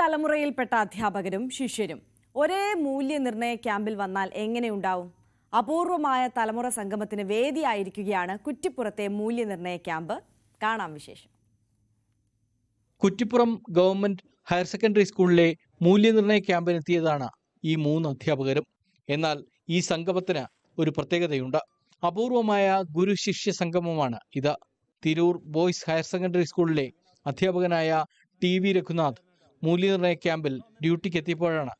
തലമുറയിൽപ്പെട്ട അധ്യാപകരും ശിഷ്യരും ഒരേ മൂല്യനിർണ്ണയ ക്യാമ്പിൽ വന്നാൽ എങ്ങനെയുണ്ടാവും? അപൂർവമായ തലമുറ സംഗമത്തിന് വേദിയായിരിക്കുകയാണ് കുറ്റിപ്പുറത്തെ മൂല്യനിർണ്ണയ ക്യാമ്പ്. കാണാം വിശേഷം. കുറ്റിപ്പുറം ഗവൺമെന്റ് ഹയർ സെക്കൻഡറി സ്കൂളിലെ മൂല്യനിർണ്ണയ ക്യാമ്പിനെത്തിയതാണ് ഈ 3 അധ്യാപകരും. എന്നാൽ ഈ സംഗമത്തിന് ഒരു പ്രത്യേകതയുണ്ട്. അപൂർവമായ ഗുരു ശിഷ്യ സംഗമമാണ് ഇത്. തിരൂർ ബോയ്സ് ഹയർ സെക്കൻഡറി സ്കൂളിലെ അധ്യാപകനായ TV രഘുനാഥ് മൂല്യനിർണ്ണയ ക്യാമ്പിൽ ഡ്യൂട്ടിക്ക് എത്തിയപ്പോഴാണ്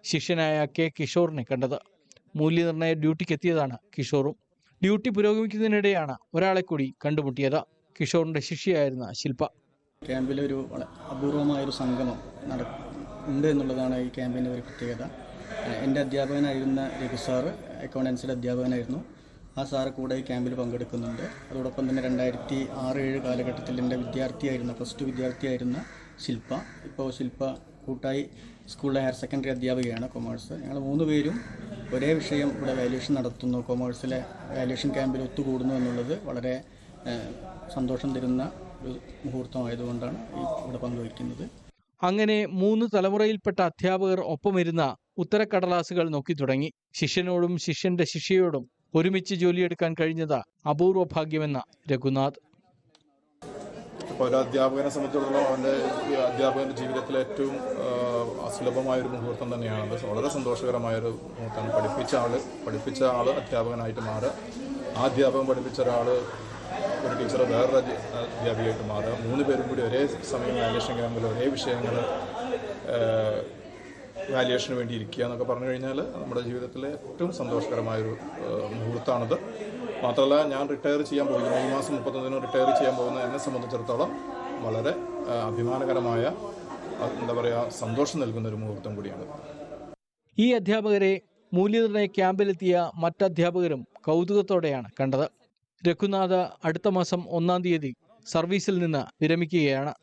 ശിഷ്യനായ K കിഷോറിനെ കണ്ടത്. മൂല്യനിർണ്ണയ ഡ്യൂട്ടിക്ക് എത്തിയതാണ് കിഷോറും. ഡ്യൂട്ടി പുരോഗമിക്കുന്നതിനിടെയാണ് ഒരാളെ കൂടി കണ്ടുമുട്ടിയത്. കിഷോറിന്റെ ശിഷ്യയായിരുന്ന ശില്പ. ക്യാമ്പിലൊരു അപൂർവമായൊരു സംഗമം ഉണ്ട് എന്നുള്ളതാണ് ഈ ക്യാമ്പിൻ്റെ ഒരു പ്രത്യേകത. എൻ്റെ അധ്യാപകനായിരുന്ന രഘു സാറ് അക്കൗണ്ടൻസിയുടെ അധ്യാപകനായിരുന്നു. ആ സാറ് കൂടെ ഈ ക്യാമ്പിൽ പങ്കെടുക്കുന്നുണ്ട്. അതോടൊപ്പം തന്നെ 2006-07 കാലഘട്ടത്തിൽ എൻ്റെ പ്ലസ് ടു വിദ്യാർത്ഥിയായിരുന്ന ശില്പ. ഇപ്പോൾ ശില്പ കൂട്ടായി സ്കൂളിലെ ഹയർ സെക്കൻഡറി അധ്യാപികയാണ്, കൊമേഴ്സ്. ഞങ്ങൾ 3 പേരും ഒരേ വിഷയം ഇവിടെ വാല്യുവേഷൻ നടത്തുന്നു, കൊമേഴ്സിലെ വാല്യുവേഷൻ ക്യാമ്പിൽ ഒത്തുകൂടുന്നു എന്നുള്ളത് വളരെ സന്തോഷം തരുന്ന ഒരു മുഹൂർത്തമായതുകൊണ്ടാണ് ഇവിടെ പങ്കുവയ്ക്കുന്നത്. അങ്ങനെ 3 തലമുറയിൽപ്പെട്ട അധ്യാപകർ ഒപ്പമിരുന്ന ഉത്തരക്കടലാസുകൾ നോക്കി തുടങ്ങി. ശിഷ്യനോടും ശിഷ്യന്റെ ശിഷ്യയോടും ഒരുമിച്ച് ജോലിയെടുക്കാൻ കഴിഞ്ഞത് അപൂർവ ഭാഗ്യമെന്ന രഘുനാഥ്. ഇപ്പോൾ ഒരു അധ്യാപകനെ സംബന്ധിച്ചിടത്തോളം അവൻ്റെ അധ്യാപകൻ്റെ ജീവിതത്തിലെ ഏറ്റവും അസുലഭമായൊരു മുഹൂർത്തം തന്നെയാണത്. വളരെ സന്തോഷകരമായൊരു മുഹൂർത്തമാണ്. പഠിപ്പിച്ച ആൾ അധ്യാപകനായിട്ട് മാറുക, ആ അധ്യാപകൻ പഠിപ്പിച്ച ഒരാൾ ഒരു ടീച്ചർ വേറൊരു അധ്യാപികയായിട്ട് മാറുക, 3 പേരും കൂടി ഒരേ സമയം വാല്യുവേഷൻ ക്യാമ്പിൽ ഒരേ വിഷയങ്ങൾ വാല്യുവേഷന് വേണ്ടി ഇരിക്കുക എന്നൊക്കെ പറഞ്ഞു കഴിഞ്ഞാൽ നമ്മുടെ ജീവിതത്തിലെ ഏറ്റവും സന്തോഷകരമായൊരു മുഹൂർത്തമാണിത്. മാത്രമല്ല, ഞാൻ റിട്ടയർ ചെയ്യാൻ പോകുന്നു, ഈ മാസം 31 റിട്ടയർ ചെയ്യാൻ പോകുന്ന എന്നെ സംബന്ധിച്ചിടത്തോളം വളരെ അഭിമാനകരമായ സന്തോഷം നൽകുന്ന ഒരു മുഹൂർത്തം കൂടിയാണ്. ഈ അധ്യാപകരെ മൂല്യനിർണ്ണയ ക്യാമ്പിലെത്തിയ മറ്റധ്യാപകരും കൗതുകത്തോടെയാണ് കണ്ടത്. രഘുനാഥ് അടുത്ത മാസം 1-ാം തീയതി സർവീസിൽ നിന്ന് വിരമിക്കുകയാണ്.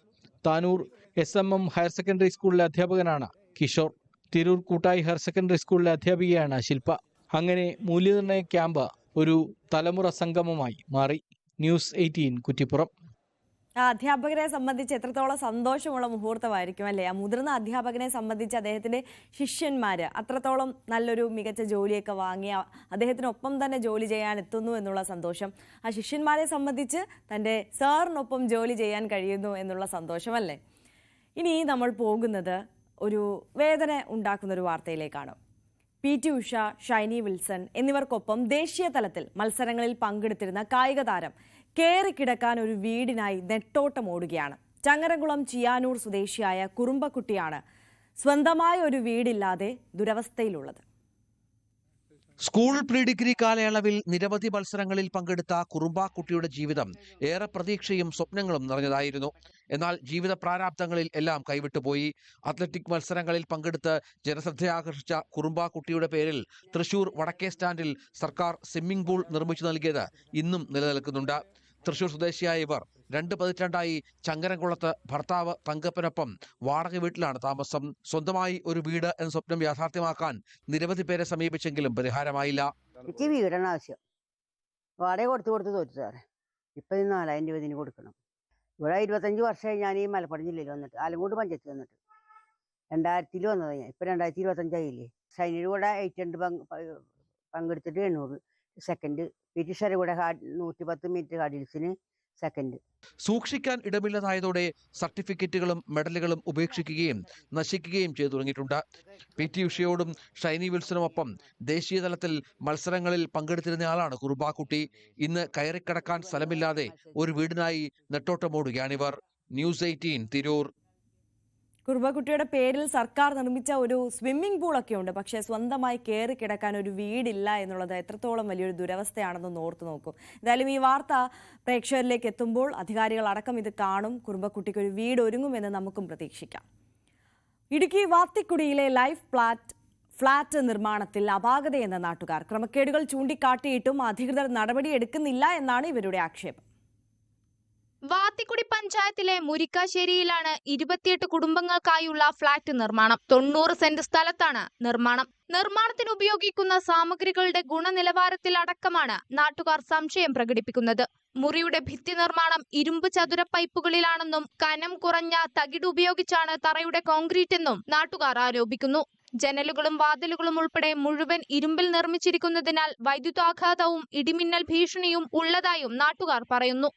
താനൂർ SMM ഹയർ സെക്കൻഡറി സ്കൂളിലെ അധ്യാപകനാണ് കിഷോർ. തിരൂർ കൂട്ടായി ഹയർ സെക്കൻഡറി സ്കൂളിലെ അധ്യാപികയാണ് ശില്പ. അങ്ങനെ മൂല്യനിർണ്ണയ ക്യാമ്പ് ഒരു തലമുറ സംഗമമായി മാറി. ന്യൂസ് 18 കുറ്റിപ്പുറം. അധ്യാപകരെ സംബന്ധിച്ച് എത്രത്തോളം സന്തോഷമുള്ള മുഹൂർത്തമായിരിക്കും അല്ലേ? ആ മുതിർന്ന അധ്യാപകനെ സംബന്ധിച്ച് അദ്ദേഹത്തിന്റെ ശിഷ്യന്മാര് അത്രത്തോളം നല്ലൊരു മികച്ച ജോലിയൊക്കെ വാങ്ങിയ അദ്ദേഹത്തിനൊപ്പം തന്നെ ജോലി ചെയ്യാൻ എത്തുന്നു എന്നുള്ള സന്തോഷം, ആ ശിഷ്യന്മാരെ സംബന്ധിച്ച് തൻ്റെ സാറിനൊപ്പം ജോലി ചെയ്യാൻ കഴിയുന്നു എന്നുള്ള സന്തോഷമല്ലേ. ഇനി നമ്മൾ പോകുന്നത് ഒരു വേദന ഉണ്ടാക്കുന്നൊരു വാർത്തയിലേക്കാണ്. PT ഉഷ, ഷൈനി വിൽസൺ എന്നിവർക്കൊപ്പം ദേശീയ തലത്തിൽ മത്സരങ്ങളിൽ പങ്കെടുത്തിരുന്ന കായിക താരം കേറിക്കിടക്കാൻ ഒരു വീടിനായി നെട്ടോട്ടം ഓടുകയാണ്. ചങ്ങരംകുളം ചിയാനൂർ സ്വദേശിയായ കുറുമ്പക്കുട്ടിയാണ് സ്വന്തമായ ഒരു വീടില്ലാതെ ദുരവസ്ഥയിലുള്ളത്. സ്കൂൾ പ്രീ ഡിഗ്രി കാലയളവിൽ നിരവധി മത്സരങ്ങളിൽ പങ്കെടുത്ത കുറുമ്പാക്കുട്ടിയുടെ ജീവിതം ഏറെ പ്രതീക്ഷയും സ്വപ്നങ്ങളും നിറഞ്ഞതായിരുന്നു. എന്നാൽ ജീവിത പ്രാരാബ്ദങ്ങളിൽ എല്ലാം കൈവിട്ടുപോയി. അത്ലറ്റിക് മത്സരങ്ങളിൽ പങ്കെടുത്ത് ജനശ്രദ്ധയാകർഷിച്ച കുറുമ്പാക്കുട്ടിയുടെ പേരിൽ തൃശൂർ വടക്കേ സ്റ്റാൻഡിൽ സർക്കാർ സ്വിമ്മിംഗ് പൂൾ നിർമ്മിച്ചു നൽകിയത് ഇന്നും നിലനിൽക്കുന്നുണ്ട്. തൃശൂർ സ്വദേശിയായ ഇവർ 2 പതിറ്റാണ്ടായി ചങ്ങരംകുളത്ത് ഭർത്താവ് തങ്കപ്പനൊപ്പം വാടക വീട്ടിലാണ് താമസം. സ്വന്തമായി ഒരു വീട് എന്ന സ്വപ്നം യാഥാർത്ഥ്യമാക്കാൻ നിരവധി പേരെ സമീപിച്ചെങ്കിലും പരിഹാരമായില്ല. എനിക്ക് വീടാണ് ആവശ്യം. വാടക കൊടുത്ത് തോറ്റു സാറേ. ഇപ്പം 4000 രൂപ ഇതിന് കൊടുക്കണം. ഇവിടെ 25 വർഷമായി ഞാൻ ഈ മലപ്പുറം ജില്ലയിൽ വന്നിട്ട്, ആലങ്കോട് പഞ്ചായത്തിൽ വന്നിട്ട്. 2000 വന്നത് ഞാൻ. ഇപ്പം 2025 ആയില്ലേ. ഷൈനിയുടെ കൂടെ 800 പങ്കെടുത്തിട്ട് 800 സെക്കൻഡ്. PT കൂടെ 110 മീറ്റർ ഹഡിൽസിന് സെക്കൻഡ്. സൂക്ഷിക്കാൻ ഇടമില്ലാതായതോടെ സർട്ടിഫിക്കറ്റുകളും മെഡലുകളും ഉപേക്ഷിക്കുകയും നശിക്കുകയും ചെയ്തു തുടങ്ങിയിട്ടുണ്ട്. PT ഉഷയോടും ഷൈനി വിൽസനുമൊപ്പം ദേശീയ തലത്തിൽ മത്സരങ്ങളിൽ പങ്കെടുത്തിരുന്നയാളാണ് കുറുമ്പാക്കുട്ടി. ഇന്ന് കയറിക്കിടക്കാൻ സ്ഥലമില്ലാതെ ഒരു വീടിനായി നെട്ടോട്ടമോടുകയാണിവർ. ന്യൂസ് 18 തിരൂർ. കുറുമ്പക്കുട്ടിയുടെ പേരിൽ സർക്കാർ നിർമ്മിച്ച ഒരു സ്വിമ്മിംഗ് പൂളൊക്കെ ഉണ്ട്, പക്ഷേ സ്വന്തമായി കയറി കിടക്കാൻ ഒരു വീടില്ല എന്നുള്ളത് എത്രത്തോളം വലിയൊരു ദുരവസ്ഥയാണെന്ന് ഓർത്തു നോക്കും. എന്തായാലും ഈ വാർത്ത പ്രേക്ഷകരിലേക്ക് എത്തുമ്പോൾ അധികാരികൾ അടക്കം ഇത് കാണും. കുറുമ്പക്കുട്ടിക്ക് ഒരു വീട് ഒരുങ്ങുമെന്ന് നമുക്കും പ്രതീക്ഷിക്കാം. ഇടുക്കി വാത്തിക്കുടിയിലെ ലൈഫ് ഫ്ളാറ്റ് നിർമ്മാണത്തിൽ അപാകതയെന്ന നാട്ടുകാർ. ക്രമക്കേടുകൾ ചൂണ്ടിക്കാട്ടിയിട്ടും അധികൃതർ നടപടിയെടുക്കുന്നില്ല എന്നാണ് ഇവരുടെ ആക്ഷേപം. വാത്തിക്കുടി പഞ്ചായത്തിലെ മുരിക്കാശ്ശേരിയിലാണ് 28 കുടുംബങ്ങൾക്കായുള്ള ഫ്ളാറ്റ് നിർമ്മാണം. 90 സെന്റ് സ്ഥലത്താണ് നിർമ്മാണം. നിർമ്മാണത്തിന് ഉപയോഗിക്കുന്ന സാമഗ്രികളുടെ ഗുണനിലവാരത്തിൽ അടക്കമാണ് നാട്ടുകാർ സംശയം പ്രകടിപ്പിക്കുന്നത്. മുറിയുടെ ഭിത്തി നിർമ്മാണം ഇരുമ്പ് ചതുര പൈപ്പുകളിലാണെന്നും കനം കുറഞ്ഞ തകിട് ഉപയോഗിച്ചാണ് തറയുടെ കോൺക്രീറ്റ് എന്നും നാട്ടുകാർ ആരോപിക്കുന്നു. ജനലുകളും വാതിലുകളും ഉൾപ്പെടെ മുഴുവൻ ഇരുമ്പിൽ നിർമ്മിച്ചിരിക്കുന്നതിനാൽ വൈദ്യുതാഘാതവും ഇടിമിന്നൽ ഭീഷണിയും ഉള്ളതായും നാട്ടുകാർ പറയുന്നു.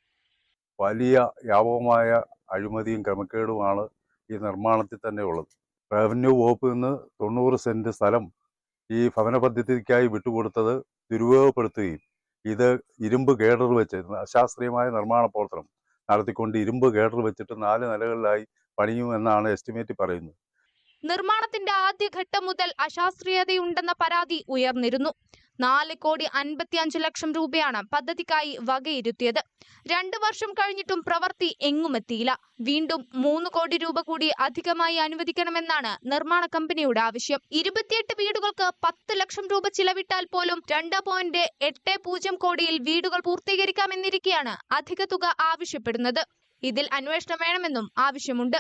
വലിയ വ്യാപകമായ അഴിമതിയും ക്രമക്കേടുമാണ് ഈ നിർമ്മാണത്തിൽ തന്നെ ഉള്ളത്. റവന്യൂ വകുപ്പിൽ നിന്ന് 90 സെന്റ് സ്ഥലം ഈ ഭവന പദ്ധതിക്കായി വിട്ടുകൊടുത്തത് ദുരുപയോഗപ്പെടുത്തുകയും ഇത് ഇരുമ്പ് ഗേഡർ വെച്ച് അശാസ്ത്രീയമായ നിർമ്മാണ പ്രവർത്തനം നടത്തിക്കൊണ്ട് ഇരുമ്പ് ഗേഡർ വെച്ചിട്ട് 4 നിലകളിലായി പണിയുമെന്നാണ് എസ്റ്റിമേറ്റ് പറയുന്നത്. നിർമ്മാണത്തിന്റെ ആദ്യഘട്ടം മുതൽ അശാസ്ത്രീയതയുണ്ടെന്ന പരാതി ഉയർന്നിരുന്നു. 4,55 ലക്ഷം രൂപയാണ് പദ്ധതിക്കായി വകയിരുത്തിയത്. 2 വർഷം കഴിഞ്ഞിട്ടും പ്രവൃത്തി എങ്ങുമെത്തിയില്ല. വീണ്ടും 3 കോടി രൂപ കൂടി അധികമായി അനുവദിക്കണമെന്നാണ് നിർമ്മാണ കമ്പനിയുടെ ആവശ്യം. 28 വീടുകൾക്ക് 10 ലക്ഷം രൂപ ചിലവിട്ടാൽ പോലും 2.80 കോടിയിൽ വീടുകൾ പൂർത്തീകരിക്കാമെന്നിരിക്കെയാണ് അധിക തുക ആവശ്യപ്പെടുന്നത്. ഇതിൽ അന്വേഷണം വേണമെന്നും ആവശ്യമുണ്ട്.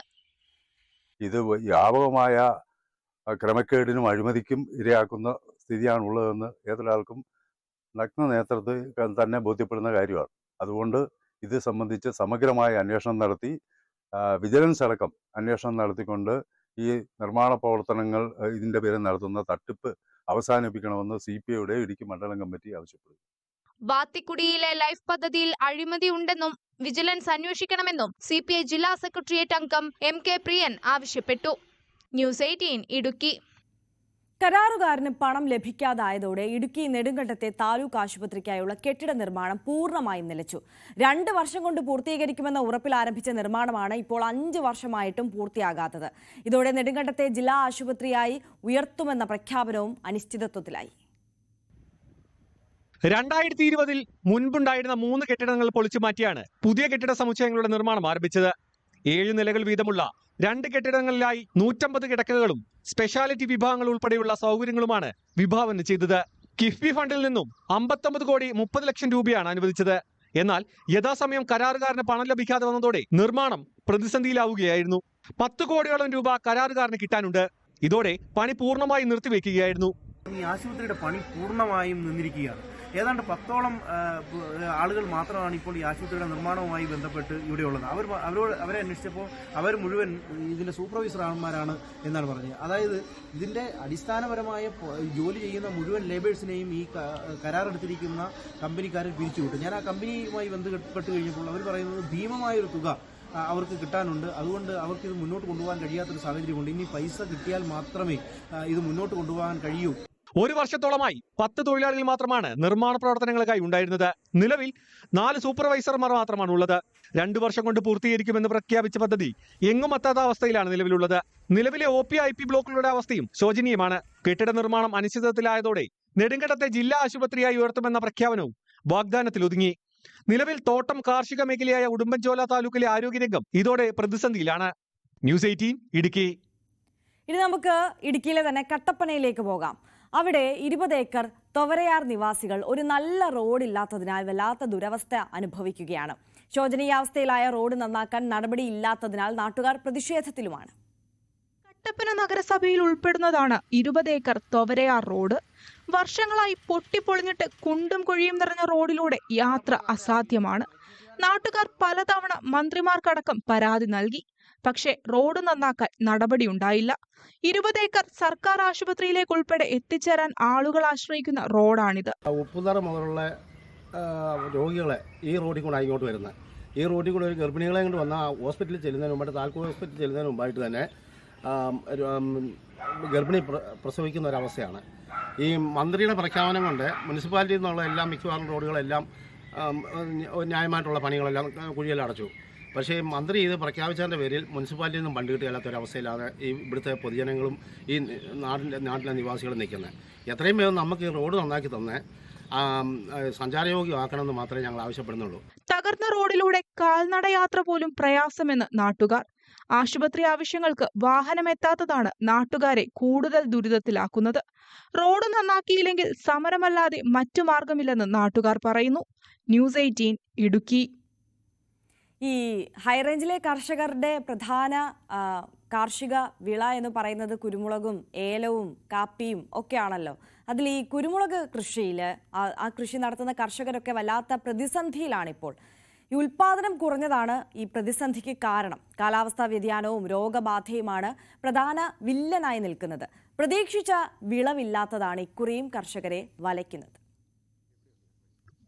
ഇത് വ്യാപകമായ ക്രമക്കേടിനും അഴിമതിക്കും ഇരയാക്കുന്ന സ്ഥിതിയാണുള്ളതെന്ന് ഏതൊരാൾക്കും നഗ്ന നേത്രത്തിൽ തന്നെ ബോധ്യപ്പെടുന്ന കാര്യമാണ്. അതുകൊണ്ട് ഇത് സംബന്ധിച്ച് സമഗ്രമായ അന്വേഷണം നടത്തി വിജിലൻസ് അടക്കം അന്വേഷണം നടത്തിക്കൊണ്ട് ഈ നിർമ്മാണ പ്രവർത്തനങ്ങൾ ഇതിൻ്റെ പേരിൽ നടത്തുന്ന തട്ടിപ്പ് അവസാനിപ്പിക്കണമെന്ന് CPIയുടെ ഇടുക്കി മണ്ഡലം കമ്മിറ്റി ആവശ്യപ്പെടുന്നു. വാത്തിക്കുടിയിലെ ലൈഫ് പദ്ധതിയിൽ അഴിമതി ഉണ്ടെന്നും വിജിലൻസ് അന്വേഷിക്കണമെന്നും CPI ജില്ലാ സെക്രട്ടേറിയറ്റ് അംഗം MK പ്രിയൻ ആവശ്യപ്പെട്ടു. ന്യൂസ് 18 ഇടുക്കി. കരാറുകാരന് പണം ലഭിക്കാതായതോടെ ഇടുക്കി നെടുങ്കണ്ടത്തെ താലൂക്ക് ആശുപത്രിക്കായുള്ള കെട്ടിട നിർമ്മാണം പൂർണ്ണമായും നിലച്ചു. 2 വർഷം കൊണ്ട് പൂർത്തീകരിക്കുമെന്ന ഉറപ്പിൽ ആരംഭിച്ച നിർമ്മാണമാണ് ഇപ്പോൾ 5 വർഷമായിട്ടും പൂർത്തിയാകാത്തത്. ഇതോടെ നെടുങ്കണ്ടത്തെ ജില്ലാ ആശുപത്രിയായി ഉയർത്തുമെന്ന പ്രഖ്യാപനവും അനിശ്ചിതത്വത്തിലായി. 2020-ൽ മുൻപുണ്ടായിരുന്ന 3 കെട്ടിടങ്ങൾ പൊളിച്ചു മാറ്റിയാണ് പുതിയ കെട്ടിട സമുച്ചയങ്ങളുടെ നിർമ്മാണം ആരംഭിച്ചത്. 7 നിലകൾ വീതമുള്ള 2 കെട്ടിടങ്ങളിലായി 150 കിടക്കകളും സ്പെഷ്യാലിറ്റി വിഭാഗങ്ങൾ ഉൾപ്പെടെയുള്ള സൗകര്യങ്ങളുമാണ് വിഭാവനം ചെയ്തത്. കിഫ്ബി ഫണ്ടിൽ നിന്നും 59 കോടി 30 ലക്ഷം രൂപയാണ് അനുവദിച്ചത്. എന്നാൽ യഥാസമയം കരാറുകാരന് പണം ലഭിക്കാതെ വന്നതോടെ നിർമ്മാണം പ്രതിസന്ധിയിലാവുകയായിരുന്നു. 10 കോടിയോളം രൂപ കരാറുകാരന് കിട്ടാനുണ്ട്. ഇതോടെ പണി പൂർണ്ണമായി നിർത്തിവെക്കുകയായിരുന്നു. ഈ ആശുപത്രിയുടെ പണി പൂർണ്ണമായും നിന്നിരിക്കുകയാണ്. ഏതാണ്ട് 10ഓളം ആളുകൾ മാത്രമാണ് ഇപ്പോൾ ഈ ആശുപത്രിയുടെ നിർമ്മാണവുമായി ബന്ധപ്പെട്ട് ഇവിടെയുള്ളത്. അവരെ അന്വേഷിച്ചപ്പോൾ അവർ മുഴുവൻ ഇതിന്റെ സൂപ്പർവൈസർമാരാണ് എന്നാണ് പറഞ്ഞത്. അതായത് ഇതിന്റെ അടിസ്ഥാനപരമായ ജോലി ചെയ്യുന്ന മുഴുവൻ ലേബേഴ്സിനെയും ഈ കരാറെടുത്തിരിക്കുന്ന കമ്പനിക്കാരൻ പിരിച്ചുവിട്ടു. ഞാൻ ആ കമ്പനിയുമായി ബന്ധപ്പെട്ട് കഴിഞ്ഞപ്പോൾ അവർ പറയുന്നത് ഭീമമായൊരു തുക അവർക്ക് കിട്ടാനുണ്ട്. അതുകൊണ്ട് അവർക്ക് ഇത് മുന്നോട്ട് കൊണ്ടുപോകാൻ കഴിയാത്തൊരു സാഹചര്യമുണ്ട്. ഇനി പൈസ കിട്ടിയാൽ മാത്രമേ ഇത് മുന്നോട്ട് കൊണ്ടുപോകാൻ കഴിയൂ. 1 വർഷത്തോളമായി 10 തൊഴിലാളികൾ മാത്രമാണ് നിർമ്മാണ പ്രവർത്തനങ്ങൾക്കായി ഉണ്ടായിരുന്നത്. നിലവിൽ 4 സൂപ്പർവൈസർമാർ മാത്രമാണ് ഉള്ളത്. 2 വർഷം കൊണ്ട് പൂർത്തീകരിക്കുമെന്ന് പ്രഖ്യാപിച്ച പദ്ധതി എങ്ങും എത്താത്ത അവസ്ഥയിലാണ് നിലവിലുള്ളത്. നിലവിലെ OP-IP ബ്ലോക്കുകളുടെ അവസ്ഥയും ശോചനീയമാണ്. കെട്ടിട നിർമ്മാണം അനിശ്ചിതത്വത്തിലായതോടെ നെടുങ്കണ്ടത്തെ ജില്ലാ ആശുപത്രിയായി ഉയർത്തുമെന്ന പ്രഖ്യാപനവും വാഗ്ദാനത്തിൽ ഒതുങ്ങി. നിലവിൽ തോട്ടം കാർഷിക മേഖലയായ ഉടുമ്പൻചോല താലൂക്കിലെ ആരോഗ്യരംഗം ഇതോടെ പ്രതിസന്ധിയിലാണ്. ന്യൂസ് 18 ഇടുക്കി. ഇനി നമുക്ക് ഇടുക്കിയിലെ തന്നെ കട്ടപ്പനയിലേക്ക് പോകാം. അവിടെ 20 ഏക്കർ തൊവരയാർ നിവാസികൾ ഒരു നല്ല റോഡില്ലാത്തതിനാൽ വല്ലാത്ത ദുരവസ്ഥ അനുഭവിക്കുകയാണ്. ശോചനീയാവസ്ഥയിലായ റോഡ് നന്നാക്കാൻ നടപടിയില്ലാത്തതിനാൽ നാട്ടുകാർ പ്രതിഷേധത്തിലുമാണ്. കട്ടപ്പന നഗരസഭയിൽ ഉൾപ്പെടുന്നതാണ് 20 ഏക്കർ തൊവരയാർ റോഡ്. വർഷങ്ങളായി പൊട്ടിപ്പൊളിഞ്ഞിട്ട് കുണ്ടും കുഴിയും നിറഞ്ഞ റോഡിലൂടെ യാത്ര അസാധ്യമാണ്. നാട്ടുകാർ പലതവണ മന്ത്രിമാർക്കടക്കം പരാതി നൽകി. പക്ഷേ റോഡ് നന്നാക്കാൻ നടപടിയുണ്ടായില്ല. 20 ഏക്കർ സർക്കാർ ആശുപത്രിയിലേക്ക് ഉൾപ്പെടെ എത്തിച്ചേരാൻ ആളുകൾ ആശ്രയിക്കുന്ന റോഡാണിത്. ഉപ്പുതറ മുതലുള്ള രോഗികളെ ഈ റോഡിൽ കൂടെ ഇങ്ങോട്ട് വരുന്നത്. ഈ റോഡിൽ കൂടെ ഒരു ഗർഭിണികളെ കൊണ്ട് വന്നാൽ ഹോസ്പിറ്റലിൽ ചെല്ലുന്നതിന് മുമ്പായിട്ട് താൽക്കാലിക ഹോസ്പിറ്റലിൽ ചെല്ലുന്നതിന് മുമ്പായിട്ട് തന്നെ ഗർഭിണി പ്രസവിക്കുന്ന ഒരവസ്ഥയാണ്. ഈ മന്ത്രിയുടെ പ്രഖ്യാപനം കൊണ്ട് മുനിസിപ്പാലിറ്റിയിൽ നിന്നുള്ള എല്ലാ മിക്കവാറും റോഡുകളെല്ലാം ന്യായമായിട്ടുള്ള പണികളെല്ലാം കുഴിയെല്ലാം അടച്ചു. പക്ഷേ മന്ത്രി ഇത് പ്രഖ്യാപിച്ചതിൻ്റെ പേരിൽ മുനിസിപ്പാലിറ്റിയിൽ നിന്നും ഫണ്ട് കിട്ടിയാത്തൊരവസ്ഥയിലാണ് ഈ ഇവിടുത്തെ പൊതുജനങ്ങളും ഈ നാട്ടിലെ നിവാസികളും നിൽക്കുന്നത്. എത്രയും വേഗം നമുക്ക് ഈ റോഡ് നന്നാക്കി തന്നെ സഞ്ചാരയോഗ്യമാക്കണമെന്ന് മാത്രമേ ഞങ്ങൾ ആവശ്യപ്പെടുന്നുള്ളൂ. തകർന്ന റോഡിലൂടെ കാൽനടയാത്ര പോലും പ്രയാസമെന്ന് നാട്ടുകാർ. ആശുപത്രി ആവശ്യങ്ങൾക്ക് വാഹനമെത്താത്തതാണ് നാട്ടുകാരെ കൂടുതൽ ദുരിതത്തിലാക്കുന്നത്. റോഡ് നന്നാക്കിയില്ലെങ്കിൽ സമരമല്ലാതെ മറ്റു മാർഗമില്ലെന്ന് നാട്ടുകാർ പറയുന്നു. ന്യൂസ് 18 ഇടുക്കി. ഈ ഹൈറേഞ്ചിലെ കർഷകരുടെ പ്രധാന കാർഷിക വിള എന്ന് പറയുന്നത് കുരുമുളകും ഏലവും കാപ്പിയും ഒക്കെയാണല്ലോ. അതിൽ ഈ കുരുമുളക് കൃഷിയിൽ ആ കൃഷി നടത്തുന്ന കർഷകരൊക്കെ വല്ലാത്ത പ്രതിസന്ധിയിലാണിപ്പോൾ. ഈ ഉൽപാദനം കുറഞ്ഞതാണ് ഈ പ്രതിസന്ധിക്ക് കാരണം. കാലാവസ്ഥാ വ്യതിയാനവും രോഗബാധയുമാണ് പ്രധാന വില്ലനായി നിൽക്കുന്നത്. പ്രതീക്ഷിച്ച വിളവില്ലാത്തതാണ് ഇക്കുറിയും കർഷകരെ വലയ്ക്കുന്നത്.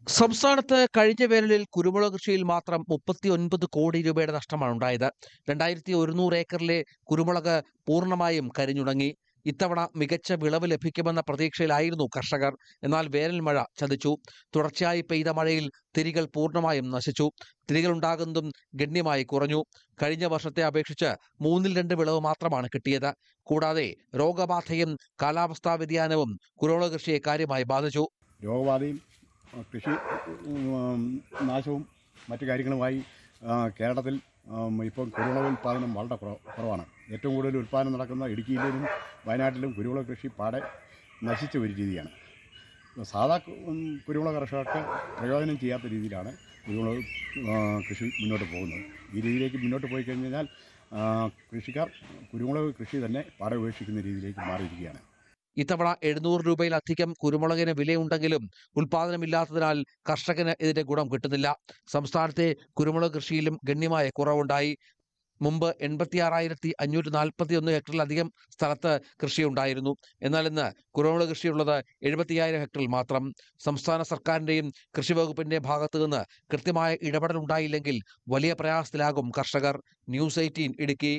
സംസ്ഥാനത്ത് കഴിഞ്ഞ വേനലിൽ കുരുമുളക് കൃഷിയിൽ മാത്രം 39 കോടി രൂപയുടെ നഷ്ടമാണ് ഉണ്ടായത്. 2100 ഏക്കറിലെ കുരുമുളക് പൂർണ്ണമായും കരിഞ്ഞുണങ്ങി. ഇത്തവണ മികച്ച വിളവ് ലഭിക്കുമെന്ന പ്രതീക്ഷയിലായിരുന്നു കർഷകർ. എന്നാൽ വേനൽ മഴ ചതിച്ചു. തുടർച്ചയായി പെയ്ത മഴയിൽ തിരികൾ പൂർണ്ണമായും നശിച്ചു. തിരികളുണ്ടാകുന്നതും ഗണ്യമായി കുറഞ്ഞു. കഴിഞ്ഞ വർഷത്തെ അപേക്ഷിച്ച് 2/3 വിളവ് മാത്രമാണ് കിട്ടിയത്. കൂടാതെ രോഗബാധയും കാലാവസ്ഥാ വ്യതിയാനവും കുരുമുളക് കൃഷിയെ കാര്യമായി ബാധിച്ചു. രോഗബാധയും കൃഷി നാശവും മറ്റു കാര്യങ്ങളുമായി കേരളത്തിൽ ഇപ്പം കുരുമുളക് ഉൽപ്പാദനം വളരെ കുറവാണ്. ഏറ്റവും കൂടുതൽ ഉൽപ്പാദനം നടക്കുന്ന ഇടുക്കി ജില്ലയിലും വയനാട്ടിലും കുരുമുളക് കൃഷി പാടെ നശിച്ച ഒരു രീതിയാണ്. സാധാ കുരുമുളക് കർഷകർക്ക് പ്രയോജനം ചെയ്യാത്ത രീതിയിലാണ് കുരുമുളക് കൃഷി മുന്നോട്ട് പോകുന്നത്. ഈ രീതിയിലേക്ക് മുന്നോട്ട് പോയി കഴിഞ്ഞാൽ കൃഷിക്കാർ കുരുമുളക് കൃഷി തന്നെ പാടെ ഉപേക്ഷിക്കുന്ന രീതിയിലേക്ക് മാറിയിരിക്കുകയാണ്. ഇത്തവണ 700 രൂപയിലധികം കുരുമുളകിന് വിലയുണ്ടെങ്കിലും ഉൽപാദനമില്ലാത്തതിനാൽ കർഷകന് ഇതിന്റെ ഗുണം കിട്ടുന്നില്ല. സംസ്ഥാനത്തെ കുരുമുളക് കൃഷിയിലും ഗണ്യമായ കുറവുണ്ടായി. മുമ്പ് 86,541 ഹെക്ടറിലധികം സ്ഥലത്ത് കൃഷിയുണ്ടായിരുന്നു. എന്നാൽ ഇന്ന് കുരുമുളക് കൃഷിയുള്ളത് 75,000 ഹെക്ടറിൽ മാത്രം. സംസ്ഥാന സർക്കാരിന്റെയും കൃഷി വകുപ്പിന്റെ ഭാഗത്തു നിന്ന് കൃത്യമായ ഇടപെടൽ ഉണ്ടായില്ലെങ്കിൽ വലിയ പ്രയാസത്തിലാകും കർഷകർ. ന്യൂസ് 18 ഇടുക്കി.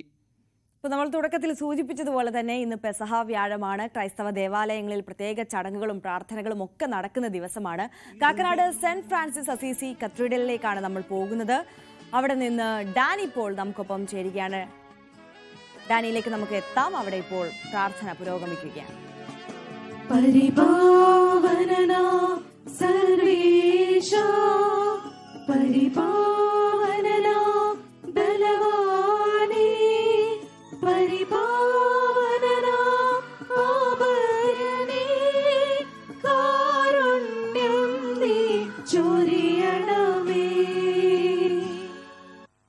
ഇപ്പോൾ നമ്മൾ തുടക്കത്തിൽ സൂചിപ്പിച്ചതുപോലെ തന്നെ ഇന്ന് പെസഹ വ്യാഴമാണ്. ക്രൈസ്തവ ദേവാലയങ്ങളിൽ പ്രത്യേക ചടങ്ങുകളും പ്രാർത്ഥനകളും ഒക്കെ നടക്കുന്ന ദിവസമാണ്. കാക്കനാട് സെന്റ് ഫ്രാൻസിസ് അസീസി കത്തീഡ്രലിലേക്കാണ് നമ്മൾ പോകുന്നത്. അവിടെ നിന്ന് ഡാനി പോൾ നമുക്കൊപ്പം ചേരുകയാണ്. ഡാനിയിലേക്ക് നമുക്ക് എത്താം. അവിടെ ഇപ്പോൾ പ്രാർത്ഥന പുരോഗമിക്കുകയാണ്.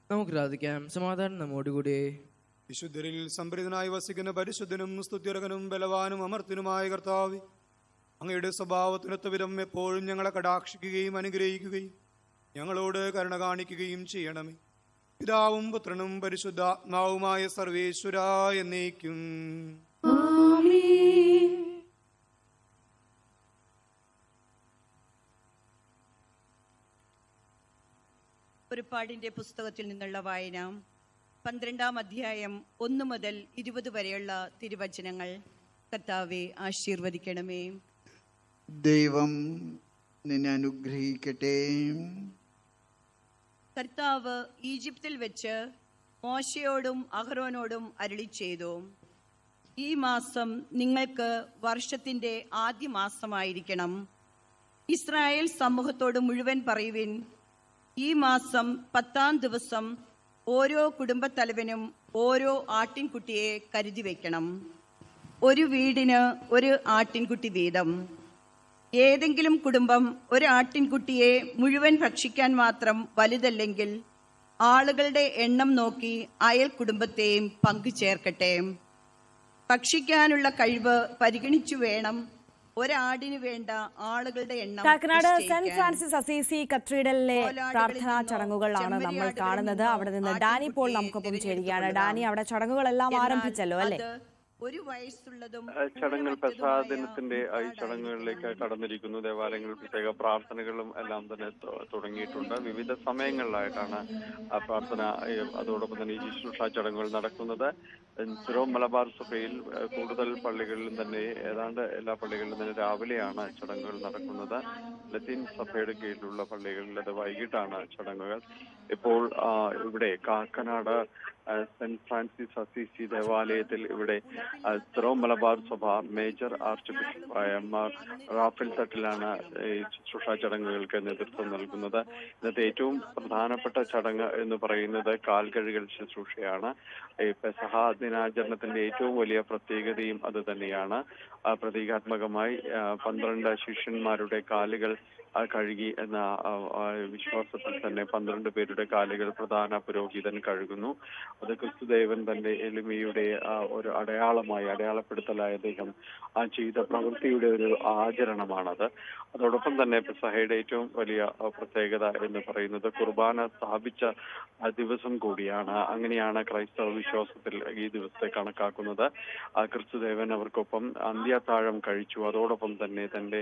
നമുക്ക് പ്രാർത്ഥിക്കാം. സമാധാനം നമ്മോടുകൂടി. വിശുദ്ധരിൽ സംപ്രീതനായി വസിക്കുന്ന പരിശുദ്ധനും സ്തുത്യർഹനും ബലവാനും അമർത്തിനുമായ കർത്താവേ, അങ്ങയുടെ സ്വഭാവത്തിനൊത്ത വിധം എപ്പോഴും ഞങ്ങളെ കടാക്ഷിക്കുകയും അനുഗ്രഹിക്കുകയും ഞങ്ങളോട് കരുണ കാണിക്കുകയും ചെയ്യണമേ. പിതാവും പുത്രനും പരിശുദ്ധാത്മാവുമായ സർവേശ്വര എന്നേക്കും. പുറപ്പാടിന്റെ പുസ്തകത്തിൽ നിന്നുള്ള വായന 12-ാം അധ്യായം 1 മുതൽ 20 വരെയുള്ള തിരുവചനങ്ങൾ. കർത്താവെ ആശീർവദിക്കണമേ. ദൈവം നിന്നെ അനുഗ്രഹിക്കട്ടെ. കർത്താവ് ഈജിപ്തിൽ വെച്ച് മോശയോടും അഹ്റോനോടും അരുളി ചെയ്തു, ഈ മാസം നിങ്ങൾക്ക് വർഷത്തിന്റെ ആദ്യ മാസമായിരിക്കണം. ഇസ്രായേൽ സമൂഹത്തോട് മുഴുവൻ പറയുവിൻ, ഈ മാസം 10-ാം ദിവസം ഓരോ കുടുംബത്തലവനും ഓരോ ആട്ടിൻകുട്ടിയെ കരുതി വയ്ക്കണം. ഒരു വീടിന് ഒരു ആട്ടിൻകുട്ടി വീതം. ഏതെങ്കിലും കുടുംബം ഒരു ആട്ടിൻകുട്ടിയെ മുഴുവൻ ഭക്ഷിക്കാൻ മാത്രം വലുതല്ലെങ്കിൽ ആളുകളുടെ എണ്ണം നോക്കി അയൽ കുടുംബത്തെയും പങ്കുചേർക്കട്ടെ. ഭക്ഷിക്കാനുള്ള കഴിവ് പരിഗണിച്ചു വേണം ഒരാടിന് വേണ്ട ആളുകളുടെ എണ്ണം. കാക്കനാട് സെന്റ് ഫ്രാൻസിസ് അസീസി കത്തീഡ്രലിലെ പ്രാർത്ഥനാ ചടങ്ങുകളാണ് നമ്മൾ കാണുന്നത്. അവിടെ നിന്ന് ഡാനി പോൾ നമുക്കൊപ്പം ചേരുകയാണ്. ഡാനി, അവിടെ ചടങ്ങുകളെല്ലാം ആരംഭിച്ചല്ലോ അല്ലേ? ഒരു വയസ്സുള്ളതും ചടങ്ങുകൾ പെസഹ ദിനത്തിന്റെ ഈ ചടങ്ങുകളിലേക്ക് കടന്നിരിക്കുന്നു. ദേവാലയങ്ങളിൽ പ്രത്യേക പ്രാർത്ഥനകളും എല്ലാം തന്നെ തുടങ്ങിയിട്ടുണ്ട്. വിവിധ സമയങ്ങളിലായിട്ടാണ് ആ പ്രാർത്ഥന അതോടൊപ്പം തന്നെ ഈ ശുശ്രൂഷ ചടങ്ങുകൾ നടക്കുന്നത്. സിറോ മലബാർ സഭയിൽ കൂടുതൽ പള്ളികളിലും തന്നെ ഏതാണ്ട് എല്ലാ പള്ളികളിലും തന്നെ രാവിലെയാണ് ചടങ്ങുകൾ നടക്കുന്നത്. ലത്തീൻ സഭയുടെ കീഴിലുള്ള പള്ളികളിൽ അത് വൈകിട്ടാണ് ചടങ്ങുകൾ. ഇപ്പോൾ ഇവിടെ കാക്കനാട് സെന്റ് ഫ്രാൻസിസ് അസീസി ദേവാലയത്തിൽ ഇവിടെ സിറോ മലബാർ സഭ മേജർ ആർച്ച് ബിഷപ്പായ മാർ റാഫേൽ തട്ടിലാണ് ഈ ശുശ്രൂഷ ചടങ്ങുകൾക്ക് നേതൃത്വം നൽകുന്നത്. ഇന്നത്തെ ഏറ്റവും പ്രധാനപ്പെട്ട ചടങ്ങ് എന്ന് പറയുന്നത് കാൽകഴുകൽ ശുശ്രൂഷയാണ്. ഈ പെസഹ ദിനാചരണത്തിന്റെ ഏറ്റവും വലിയ പ്രത്യേകതയും അത് തന്നെയാണ്. പ്രതീകാത്മകമായി 12 ശിഷ്യന്മാരുടെ കാലുകൾ കഴുകി എന്ന വിശ്വാസത്തിൽ തന്നെ 12 പേരുടെ കാലുകൾ പ്രധാന പുരോഹിതൻ കഴുകുന്നു. അത് ക്രിസ്തുദേവൻ തന്റെ എളിമയുടെ ഒരു അടയാളപ്പെടുത്തലായ അദ്ദേഹം ചെയ്ത പ്രവൃത്തിയുടെ ഒരു ആചരണമാണത്. അതോടൊപ്പം തന്നെ പെസഹയുടെ ഏറ്റവും വലിയ പ്രത്യേകത എന്ന് പറയുന്നത് കുർബാന സ്ഥാപിച്ച ദിവസം കൂടിയാണ്. അങ്ങനെയാണ് ക്രൈസ്തവ വിശ്വാസത്തിൽ ഈ ദിവസത്തെ കണക്കാക്കുന്നത്. ക്രിസ്തുദേവൻ അവർക്കൊപ്പം അന്ത്യത്താഴം കഴിച്ചു. അതോടൊപ്പം തന്നെ തന്റെ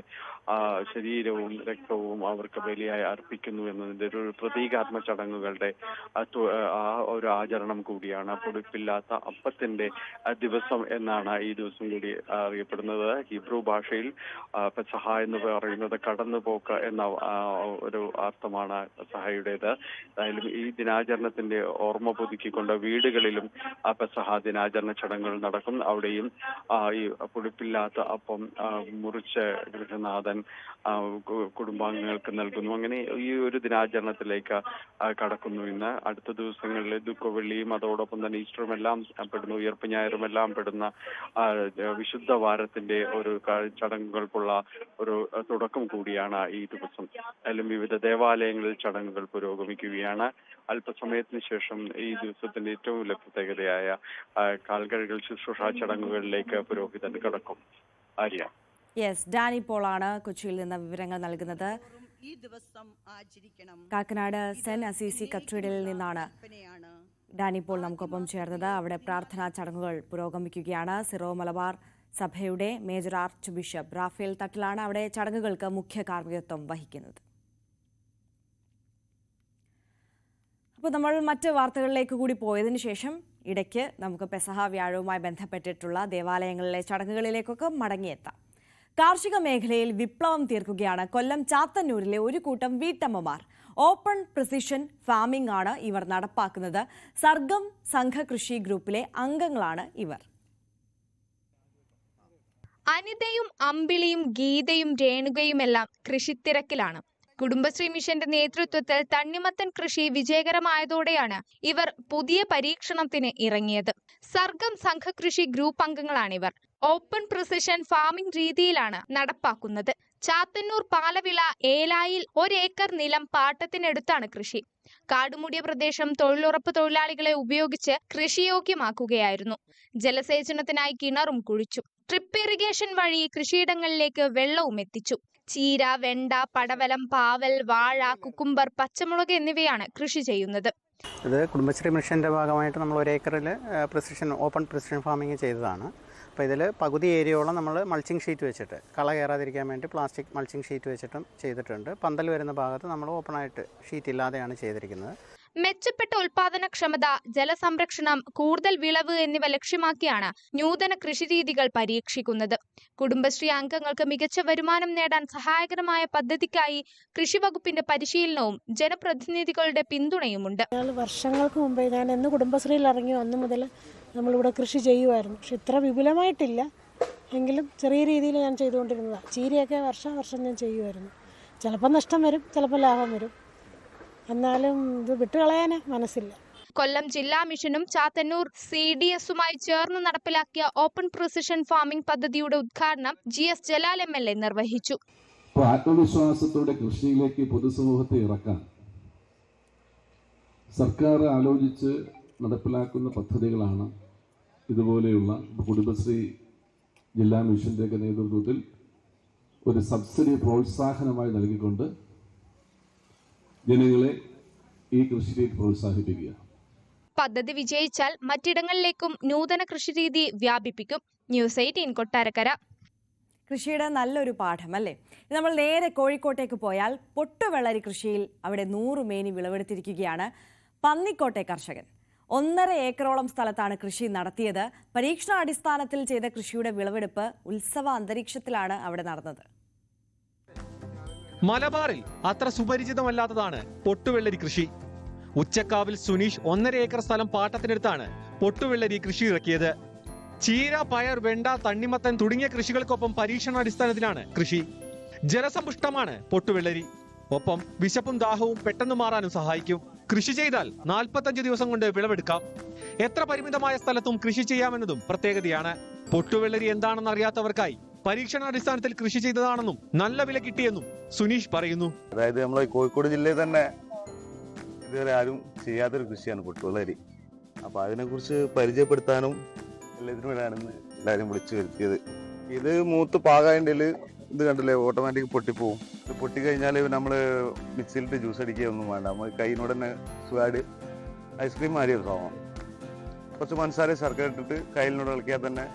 ശരീരവും രക്തവും അവർക്ക് ബലിയായി അർപ്പിക്കുന്നു എന്നതിന്റെ ഒരു പ്രതീകാത്മക ചടങ്ങുകളുടെ ആ ഒരു ആചരണം കൂടിയാണ്. പൊടിപ്പില്ലാത്ത അപ്പത്തിന്റെ ദിവസം എന്നാണ് ഈ ദിവസം കൂടി അറിയപ്പെടുന്നത്. ഹീബ്രു ഭാഷയിൽ പെസഹ എന്ന് പറയുന്നത് കടന്നുപോക്ക് എന്ന ഒരു അർത്ഥമാണ് പെസഹയുടേത്. എന്തായാലും ഈ ദിനാചരണത്തിന്റെ ഓർമ്മ പുതുക്കിക്കൊണ്ട് വീടുകളിലും പെസഹ ദിനാചരണ ചടങ്ങുകൾ നടക്കും. അവിടെയും ഈ പൊടിപ്പില്ലാത്ത അപ്പം മുറിച്ച് ഗൃഹനാഥൻ കുടുംബാംഗങ്ങൾക്ക് നൽകുന്നു. അങ്ങനെ ഈ ഒരു ദിനാചരണത്തിലേക്ക് കടക്കുന്നു. ഇന്ന് അടുത്ത ദിവസങ്ങളിൽ ദുഃഖവെള്ളിയും അതോടൊപ്പം തന്നെ ഈസ്റ്ററും എല്ലാം പെടുന്നു, ഉയർപ്പ് ഞായറും എല്ലാം പെടുന്ന വിശുദ്ധ വാരത്തിന്റെ ഒരു ചടങ്ങുകൾക്കുള്ള ഒരു തുടക്കം കൂടിയാണ് ഈ ദിവസം. അതിലും വിവിധ ദേവാലയങ്ങളിൽ ചടങ്ങുകൾ പുരോഗമിക്കുകയാണ്. അല്പസമയത്തിന് ശേഷം ഈ ദിവസത്തിന്റെ ഏറ്റവും വലിയ പ്രത്യേകതയായ കാൽകഴുകൽ ശുശ്രൂഷ ചടങ്ങുകളിലേക്ക് പുരോഹിതൻ കടക്കും. ആര്യ. യെസ്, ഡാനി പോളാണ് കൊച്ചിയിൽ നിന്ന് വിവരങ്ങൾ നൽകുന്നത്. കാക്കനാട് സെന്റ് അസീസി കത്തീഡ്രലിൽ നിന്നാണ് ഡാനി പോൾ നമുക്കൊപ്പം ചേർന്നത്. അവിടെ പ്രാർത്ഥനാ ചടങ്ങുകൾ പുരോഗമിക്കുകയാണ്. സിറോ മലബാർ സഭയുടെ മേജർ ആർച്ച് ബിഷപ്പ് റാഫേൽ തട്ടിലാണ് അവിടെ ചടങ്ങുകൾക്ക് മുഖ്യ കാർമ്മികത്വം വഹിക്കുന്നത്. അപ്പോൾ നമ്മൾ മറ്റ് വാർത്തകളിലേക്ക് കൂടി പോയതിനു ശേഷം ഇടയ്ക്ക് നമുക്ക് പെസഹ വ്യാഴവുമായി ബന്ധപ്പെട്ടിട്ടുള്ള ദേവാലയങ്ങളിലെ ചടങ്ങുകളിലേക്കൊക്കെ മടങ്ങിയെത്താം. കാർഷിക മേഖലയിൽ വിപ്ലവം തീർക്കുകയാണ് കൊല്ലം ചാത്തന്നൂരിലെ ഒരു കൂട്ടം വീട്ടമ്മമാർ. ഓപ്പൺ പ്രിസിഷൻ ഫാമിംഗ് ആണ് ഇവർ നടപ്പാക്കുന്നത്. സർഗം സംഘകൃഷി ഗ്രൂപ്പിലെ അംഗങ്ങളാണ് ഇവർ. അനിതയും അമ്പിളിയും ഗീതയും രേണുകയുമെല്ലാം കൃഷിത്തിരക്കിലാണ്. കുടുംബശ്രീ മിഷന്റെ നേതൃത്വത്തിൽ തണ്ണിമത്തൻ കൃഷി വിജയകരമായതോടെയാണ് ഇവർ പുതിയ പരീക്ഷണത്തിന് ഇറങ്ങിയത്. സർഗം സംഘകൃഷി ഗ്രൂപ്പ് അംഗങ്ങളാണിവർ. ഓപ്പൺ പ്രിസിഷൻ ഫാമിംഗ് രീതിയിലാണ് നടപ്പാക്കുന്നത്. ചാത്തന്നൂർ പാലവിള ഏലായിൽ 1 ഏക്കർ നിലം പാട്ടത്തിനെടുത്താണ് കൃഷി. കാടുമൂടിയ പ്രദേശം തൊഴിലുറപ്പ് തൊഴിലാളികളെ ഉപയോഗിച്ച് കൃഷിയോഗ്യമാക്കുകയായിരുന്നു. ജലസേചനത്തിനായി കിണറും കുഴിച്ചു. ട്രിപ്പ് ഇറിഗേഷൻ വഴി കൃഷിയിടങ്ങളിലേക്ക് വെള്ളവും എത്തിച്ചു. ചീര, വെണ്ട, പടവലം, പാവൽ, വാഴ, കുക്കുംബർ, പച്ചമുളക് എന്നിവയാണ് കൃഷി ചെയ്യുന്നത്. ഇത് കുടുംബശ്രീ മിഷൻ്റെ ഭാഗമായിട്ട് നമ്മൾ 1 ഏക്കറിൽ ഓപ്പൺ പ്രിസിഷൻ ഫാമിംഗ് ചെയ്തതാണ്. അപ്പോൾ ഇതിൽ പകുതി ഏരിയയോളം നമ്മൾ മൾച്ചിങ് ഷീറ്റ് വെച്ചിട്ട് കള കയറാതിരിക്കാൻ വേണ്ടി പ്ലാസ്റ്റിക് മൾച്ചിങ് ഷീറ്റ് വെച്ചിട്ടും ചെയ്തിട്ടുണ്ട്. പന്തൽ വരുന്ന ഭാഗത്ത് നമ്മൾ ഓപ്പണായിട്ട് ഷീറ്റ് ഇല്ലാതെയാണ് ചെയ്തിരിക്കുന്നത്. മെച്ചപ്പെട്ട ഉൽപാദനക്ഷമത, ജലസംരക്ഷണം, കൂടുതൽ വിളവ് എന്നിവ ലക്ഷ്യമാക്കിയാണ് നൂതന കൃഷിരീതികൾ പരീക്ഷിക്കുന്നത്. കുടുംബശ്രീ അംഗങ്ങൾക്ക് മികച്ച വരുമാനം നേടാൻ സഹായകരമായ പദ്ധതിക്കായി കൃഷിവകുപ്പിന്റെ പരിശീലനവും ജനപ്രതിനിധികളുടെ പിന്തുണയുമുണ്ട്. വർഷങ്ങൾക്ക് മുമ്പേ ഞാൻ എന്ന് കുടുംബശ്രീയിൽ ഇറങ്ങി അന്ന് മുതൽ നമ്മളിവിടെ കൃഷി ചെയ്യുമായിരുന്നു. പക്ഷെ ഇത്ര വിപുലമായിട്ടില്ല, എങ്കിലും ചെറിയ രീതിയിൽ ഞാൻ ചെയ്തുകൊണ്ടിരുന്നതാണ്. ചീരയൊക്കെ വർഷം ഞാൻ ചെയ്യുമായിരുന്നു. ചിലപ്പോൾ നഷ്ടം വരും, ചിലപ്പോൾ ലാഭം വരും. എന്നാലും ഇത് വിട്ടുകളയാനേ മനസ്സില്ല. കൊല്ലം ജില്ലാ മിഷനും ചാത്തന്നൂർ CDSുമായി ചേർന്ന് നടപ്പിലാക്കിയ ഓപ്പൺ പ്രിസിഷൻ ഫാമിംഗ് പദ്ധതിയുടെ ഉദ്ഘാടനം GS ജലാൽ MLA നിർവഹിച്ചു. ആത്മവിശ്വാസത്തോടെ കൃഷിയിലേക്ക് പൊതുസമൂഹത്തെ ഇറക്കാൻ സർക്കാർ ആലോചിച്ച് നടപ്പിലാക്കുന്ന പദ്ധതികളാണ് ഇതുപോലെയുള്ള കുടുംബശ്രീ ജില്ലാ മിഷൻ്റെയൊക്കെ നേതൃത്വത്തിൽ ഒരു സബ്സിഡി പ്രോത്സാഹനമായി നൽകിക്കൊണ്ട് ജനങ്ങളെ ഈ കൃഷിയിലേക്ക് പ്രോത്സാഹിപ്പിക്കുക. പദ്ധതി വിജയിച്ചാൽ മറ്റിടങ്ങളിലേക്കും നൂതന കൃഷിരീതി വ്യാപിപ്പിക്കും. ന്യൂസ് 18 കൊട്ടാരക്കര. കൃഷിയുടെ നല്ലൊരു പാഠം അല്ലേ? നമ്മൾ നേരെ കോഴിക്കോട്ടേക്ക് പോയാൽ പൊട്ടുവെള്ളരി കൃഷിയിൽ അവിടെ 100 മേനി വിളവെടുത്തിരിക്കുകയാണ് പന്നിക്കോട്ടെ കർഷകൻ. 1.5 ഏക്കറോളം സ്ഥലത്താണ് കൃഷി നടത്തിയത്. പരീക്ഷണാടിസ്ഥാനത്തിൽ ചെയ്ത കൃഷിയുടെ വിളവെടുപ്പ് ഉത്സവ അന്തരീക്ഷത്തിലാണ് അവിടെ നടന്നത്. മലബാറിൽ അത്ര സുപരിചിതമല്ലാത്തതാണ് പൊട്ടുവെള്ളരി കൃഷി. ഉച്ചക്കാവിൽ സുനീഷ് 1.5 ഏക്കർ സ്ഥലം പാട്ടത്തിനെടുത്താണ് പൊട്ടുവെള്ളരി കൃഷി ഇറക്കിയത്. ചീര, പയർ, വെണ്ട, തണ്ണിമത്തൻ തുടങ്ങിയ കൃഷികൾക്കൊപ്പം പരീക്ഷണാടിസ്ഥാനത്തിലാണ് കൃഷി. ജലസമ്പുഷ്ടമാണ് പൊട്ടുവെള്ളരി. ഒപ്പം വിശപ്പും ദാഹവും പെട്ടെന്ന് മാറാനും സഹായിക്കും. കൃഷി ചെയ്താൽ 45 ദിവസം കൊണ്ട് വിളവെടുക്കാം. എത്ര പരിമിതമായ സ്ഥലത്തും കൃഷി ചെയ്യാമെന്നതും പ്രത്യേകതയാണ്. പൊട്ടുവെള്ളരി എന്താണെന്ന് അറിയാത്തവർക്കായി പരീക്ഷണാടിസ്ഥാനത്തിൽ കൃഷി ചെയ്തതാണെന്നും നല്ല വില കിട്ടിയെന്നും സുനീഷ് പറയുന്നു. അതായത് നമ്മളെ കോഴിക്കോട് ജില്ലയിൽ തന്നെ ഇതുവരെ ആരും ചെയ്യാത്തൊരു കൃഷിയാണ് പൊട്ടുവെള്ളരി. അപ്പൊ അതിനെക്കുറിച്ച് പരിചയപ്പെടുത്താനും എല്ലാത്തിനും വേണമെന്ന് എല്ലാവരും വിളിച്ചു വരുത്തിയത്. ഇത് മൂത്ത് പാകായതിൽ ഇത് കണ്ടില്ലേ, ഓട്ടോമാറ്റിക് പൊട്ടിപ്പോവും. ഇത് പൊട്ടിക്കഴിഞ്ഞാൽ നമ്മൾ മിക്സിയിലിട്ട് ജ്യൂസ് അടിക്കുകയൊന്നും വേണ്ട, നമ്മൾ കൈയിനോട് തന്നെ സ്വാഡ് ഐസ്ക്രീം മാറിയ ഒരു സാധനം. കുറച്ച് പഞ്ചസാര ശർക്കര ഇട്ടിട്ട് കയ്യിനോട് ഇളക്കിയാൽ തന്നെ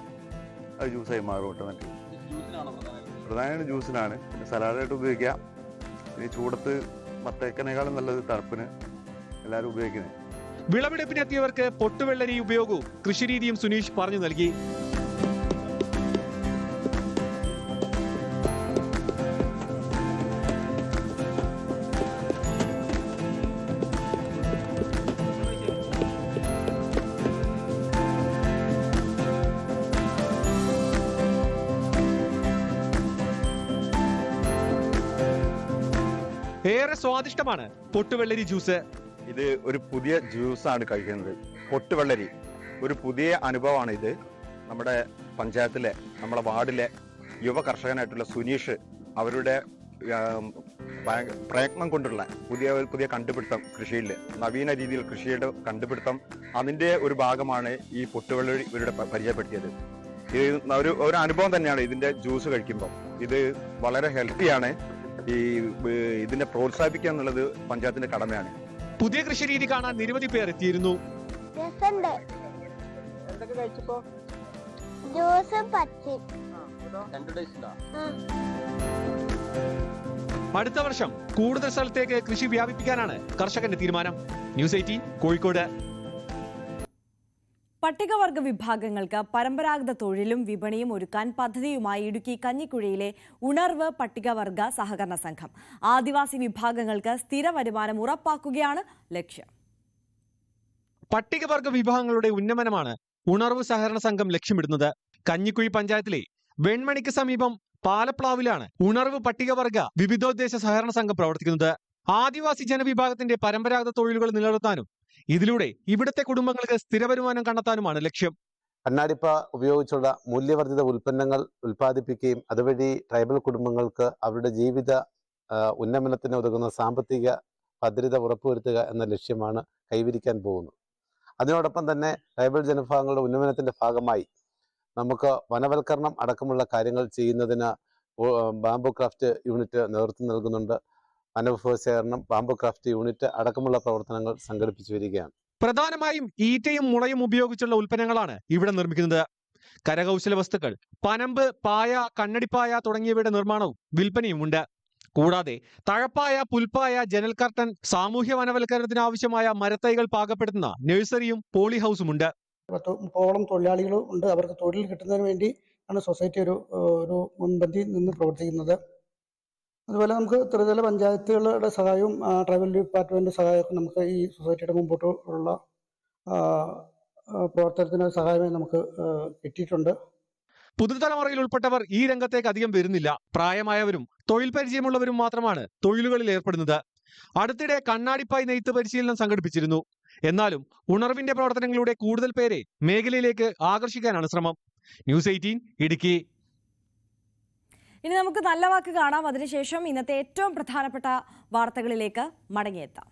അത് ജ്യൂസായി മാറും ഓട്ടോമാറ്റിക്. പ്രധാനമായിട്ട് ജ്യൂസിനാണ്. പിന്നെ സലാഡായിട്ട് ഉപയോഗിക്കാം. ഇനി ചൂടത്ത് മത്തേക്കനേക്കാളും നല്ലത് തണുപ്പിന് എല്ലാവരും ഉപയോഗിക്കുന്നത്. വിളവെടുപ്പിനെത്തിയവർക്ക് പൊട്ടുവെള്ളരി ഉപയോഗവും കൃഷിരീതിയും സുനീഷ് പറഞ്ഞു നൽകി. ഏറെ സ്വാദിഷ്ടമാണ് പൊട്ടുവെള്ളരി ജ്യൂസ്. ഇത് ഒരു പുതിയ ജ്യൂസാണ് കഴിക്കുന്നത്. പൊട്ടുവെള്ളരി ഒരു പുതിയ അനുഭവമാണ് ഇത്. നമ്മുടെ പഞ്ചായത്തിലെ, നമ്മുടെ വാർഡിലെ യുവ കർഷകനായിട്ടുള്ള സുനീഷ് അവരുടെ പ്രയത്നം കൊണ്ടുള്ള പുതിയ കണ്ടുപിടുത്തം, കൃഷിയിൽ നവീന രീതിയിൽ കൃഷിയുടെ കണ്ടുപിടുത്തം, അതിൻ്റെ ഒരു ഭാഗമാണ് ഈ പൊട്ടുവെള്ളരി ഇവരുടെ പരിചയപ്പെടുത്തിയത്. ഇത് ഒരു അനുഭവം തന്നെയാണ് ഇതിന്റെ ജ്യൂസ് കഴിക്കുമ്പോൾ. ഇത് വളരെ ഹെൽത്തിയാണ്. ഇതിനെ പ്രോത്സാഹിപ്പിക്കുക എന്നുള്ളത് പഞ്ചായത്തിന്റെ കടമയാണ്. പുതിയ കൃഷി രീതി കാണാൻ നിരവധി പേർ എത്തിയിരുന്നു. അടുത്ത വർഷം കൂടുതൽ സ്ഥലത്തേക്ക് കൃഷി വ്യാപിപ്പിക്കാനാണ് കർഷകന്റെ തീരുമാനം. ന്യൂസ് 18 കോഴിക്കോട്. പട്ടികവർഗ വിഭാഗങ്ങൾക്ക് പരമ്പരാഗത തൊഴിലും വിപണിയും ഒരുക്കാൻ പദ്ധതിയുമായി ഇടുക്കി കഞ്ഞിക്കുഴിയിലെ ഉണർവ് പട്ടികവർഗ സഹകരണ സംഘം. ആദിവാസി വിഭാഗങ്ങൾക്ക് സ്ഥിര വരുമാനം ഉറപ്പാക്കുകയാണ് ലക്ഷ്യം. പട്ടികവർഗ വിഭാഗങ്ങളുടെ ഉന്നമനമാണ് ഉണർവ് സഹകരണ സംഘം ലക്ഷ്യമിടുന്നത്. കഞ്ഞിക്കുഴി പഞ്ചായത്തിലെ വെൺമണിക്ക് സമീപം പാലപ്ലാവിലാണ് ഉണർവ് പട്ടികവർഗ വിവിധോദ്ദേശ സഹകരണ സംഘം പ്രവർത്തിക്കുന്നത്. ആദിവാസി ജനവിഭാഗത്തിന്റെ പരമ്പരാഗത തൊഴിലുകൾ നിലനിർത്താനും ഇതിലൂടെ ഇവിടുത്തെ കുടുംബങ്ങൾക്ക് സ്ഥിരവരുമാനം കണ്ടെത്താനുമാണ് ലക്ഷ്യം. കണ്ണാടിപ്പ ഉപയോഗിച്ചുള്ള മൂല്യവർദ്ധിത ഉൽപ്പന്നങ്ങൾ ഉൽപ്പാദിപ്പിക്കുകയും അതുവഴി ട്രൈബൽ കുടുംബങ്ങൾക്ക് അവരുടെ ജീവിത ഉന്നമനത്തിന് ഉതകുന്ന സാമ്പത്തിക ഭദ്രത ഉറപ്പുവരുത്തുക എന്ന ലക്ഷ്യമാണ് കൈവരിക്കാൻ പോകുന്നത്. അതിനോടൊപ്പം തന്നെ ട്രൈബൽ ജനവിഭാഗങ്ങളുടെ ഉന്നമനത്തിന്റെ ഭാഗമായി നമുക്ക് വനവൽക്കരണം അടക്കമുള്ള കാര്യങ്ങൾ ചെയ്യുന്നതിന് ബാംബു ക്രാഫ്റ്റ് യൂണിറ്റ് നേതൃത്വം നൽകുന്നുണ്ട്. വനവിഭവശേഖരണം, ബാംബു ക്രാഫ്റ്റ് യൂണിറ്റ് അടക്കമുള്ള പ്രവർത്തനങ്ങൾ സംഘടിപ്പിച്ചു വരികയാണ്. പ്രധാനമായും ഈറ്റയും മുളയും ഉപയോഗിച്ചുള്ള ഉൽപ്പന്നങ്ങളാണ് ഇവിടെ നിർമ്മിക്കുന്നത്. കരകൗശല വസ്തുക്കൾ, പനമ്പ്, പായ, കണ്ണടിപ്പായ തുടങ്ങിയവയുടെ നിർമ്മാണവും വിൽപ്പനയുമുണ്ട്. കൂടാതെ തഴപ്പായ, പുൽപ്പായ, ജനൽ കർട്ടൻ, സാമൂഹ്യ വനവൽക്കരണത്തിന് ആവശ്യമായ മരത്തൈകൾ പാകപ്പെടുത്തുന്ന നഴ്സറിയും പോളി ഹൗസുമുണ്ട്. 30ഓളം തൊഴിലാളികൾ ഉണ്ട്. അവർക്ക് തൊഴിൽ കിട്ടുന്നതിന് വേണ്ടി ആണ് സൊസൈറ്റി ഒരു മുൻപന്തിയിൽ നിന്ന് പ്രവർത്തിക്കുന്നത്. അതുപോലെ നമുക്ക് ത്രിതല പഞ്ചായത്തുകളുടെ സഹായവും ട്രൈബൽ ഡിപ്പാർട്ട്മെന്റ് സഹായമൊക്കെ നമുക്ക് ഈ സൊസൈറ്റിയുടെ മുമ്പോട്ടുള്ള പ്രവർത്തനത്തിന് സഹായമായി നമുക്ക് കിട്ടിയിട്ടുണ്ട്. പുതുതലമുറയിൽ ഉൾപ്പെട്ടവർ ഈ രംഗത്തേക്ക് അധികം വരുന്നില്ല. പ്രായമായവരും തൊഴിൽ പരിചയമുള്ളവരും മാത്രമാണ് തൊഴിലുകളിൽ ഏർപ്പെടുന്നത്. അടുത്തിടെ കണ്ണാടിപ്പായ് നെയ്ത്ത് പരിശീലനം സംഘടിപ്പിച്ചിരുന്നു. എന്നാലും ഉണർവിന്റെ പ്രവർത്തനങ്ങളിലൂടെ കൂടുതൽ പേരെ മേഖലയിലേക്ക് ആകർഷിക്കാനാണ് ശ്രമം. ന്യൂസ് 18 ഇടുക്കി. ഇനി നമുക്ക് നല്ല വാക്ക് കാണാം. അതിനുശേഷം ഇന്നത്തെ ഏറ്റവും പ്രധാനപ്പെട്ട വാർത്തകളിലേക്ക് മടങ്ങിയെത്താം.